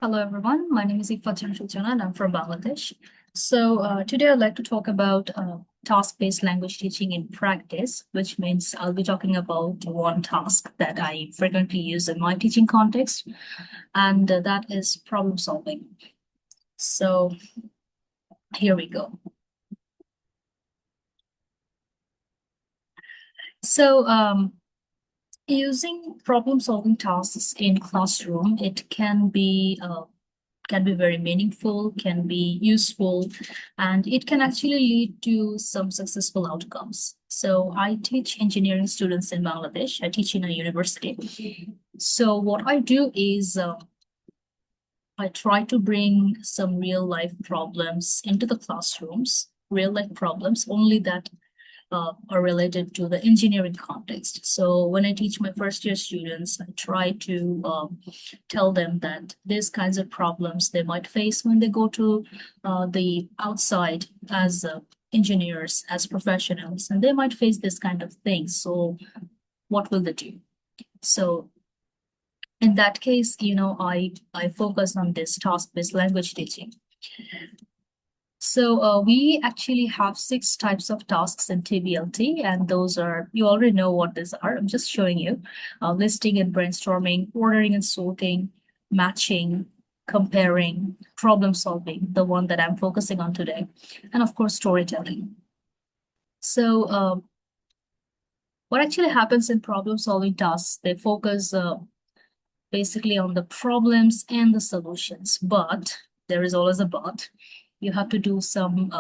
Hello, everyone. My name is Iffat and Suchona, and I'm from Bangladesh. So today I'd like to talk about task-based language teaching in practice, which means I'll be talking about one task that I frequently use in my teaching context, and that is problem solving. So here we go. So using problem solving tasks in classroom, it can be very meaningful, can be useful, and it can actually lead to some successful outcomes. So I teach engineering students in Bangladesh. I teach in a university. So what I do is I try to bring some real life problems into the classrooms, real life problems only that are related to the engineering context. So when I teach my first year students, I try to tell them that these kinds of problems they might face when they go to the outside as engineers, as professionals, and they might face this kind of things. So what will they do? So in that case, I focus on this task-based language teaching. So we actually have 6 types of tasks in TBLT, and those are, you already know what these are. I'm just showing you. Listing and brainstorming, ordering and sorting, matching, comparing, problem solving, the one that I'm focusing on today, and of course, storytelling. So what actually happens in problem solving tasks, they focus basically on the problems and the solutions, but there is always a but. You have to do some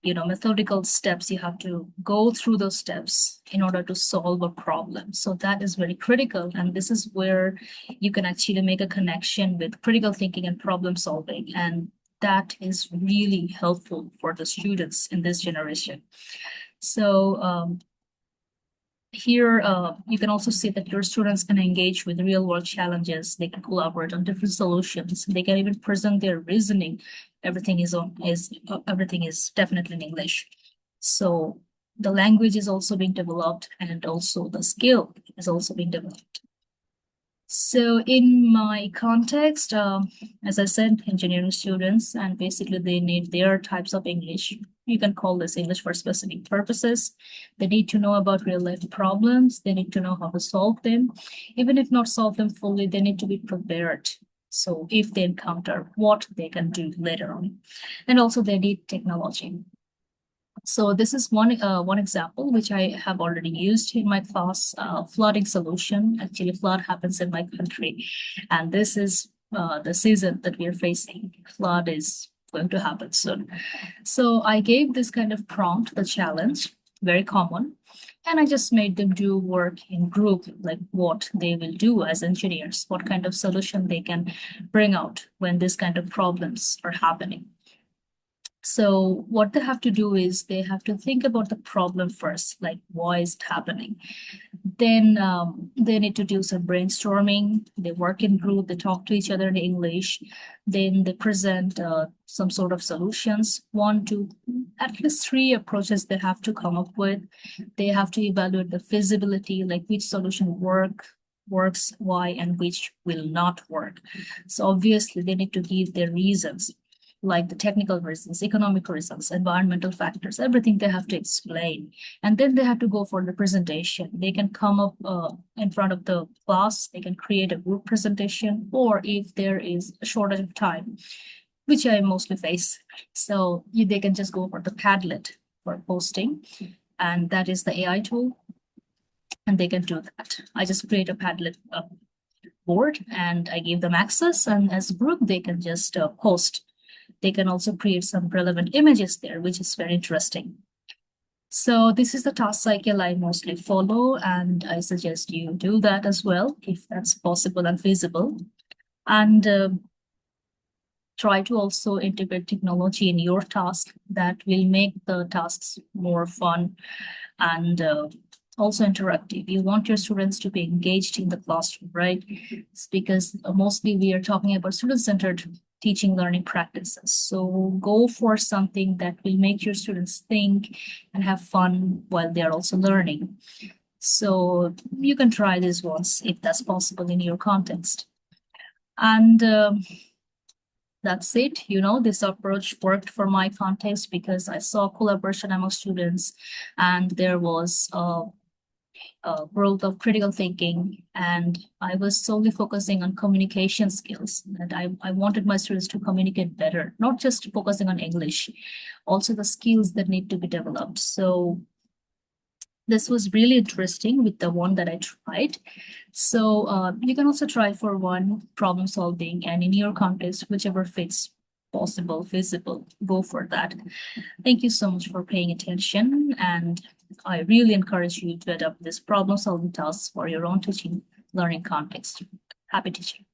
methodical steps. You have to go through those steps in order to solve a problem. So that is very critical. And this is where you can actually make a connection with critical thinking and problem solving. And that is really helpful for the students in this generation. So here, you can also see that your students can engage with real world challenges. They can collaborate on different solutions. They can even present their reasoning. Everything is definitely in English. So the language is also being developed, and also the skill is also being developed. So in my context, as I said, engineering students, and basically they need their types of English. You can call this English for specific purposes. They need to know about real life problems. They need to know how to solve them. Even if not solve them fully, they need to be prepared. So if they encounter what they can do later on. And also they need technology. So this is one example which I have already used in my class, flooding solution. Actually, flood happens in my country, and this is the season that we are facing. Flood is going to happen soon. So I gave this kind of prompt, the challenge, very common, and I just made them do work in group, like what they will do as engineers, what kind of solution they can bring out when this kind of problems are happening. So what they have to do is they have to think about the problem first, like why is it happening? Then they need to do some brainstorming. They work in group. They talk to each other in English. Then they present some sort of solutions. 1, 2, at least 3 approaches they have to come up with. They have to evaluate the feasibility, like which solution works, why, and which will not work. So obviously they need to give their reasons, like the technical reasons, economic reasons, environmental factors, everything they have to explain. And then they have to go for the presentation. They can come up in front of the class, they can create a group presentation, or if there is a shortage of time, which I mostly face, so they can just go for the Padlet for posting, and that is the AI tool, and they can do that. I just create a Padlet board and I give them access, and as a group, they can just post. They can also create some relevant images there, which is very interesting. So this is the task cycle I mostly follow, and I suggest you do that as well, if that's possible and feasible. And try to also integrate technology in your task that will make the tasks more fun and also interactive. You want your students to be engaged in the classroom, right? It's because mostly we are talking about student-centered teaching learning practices. So go for something that will make your students think and have fun while they're also learning. So you can try this once if that's possible in your context. And that's it. This approach worked for my context because I saw collaboration among students, and there was growth of critical thinking, and I was solely focusing on communication skills. And I wanted my students to communicate better, not just focusing on English, also the skills that need to be developed. So this was really interesting with the one that I tried. So you can also try for one problem solving, and in your context, whichever fits possible, feasible, go for that. Thank you so much for paying attention. And I really encourage you to adopt this problem solving tasks for your own teaching learning context. Happy teaching.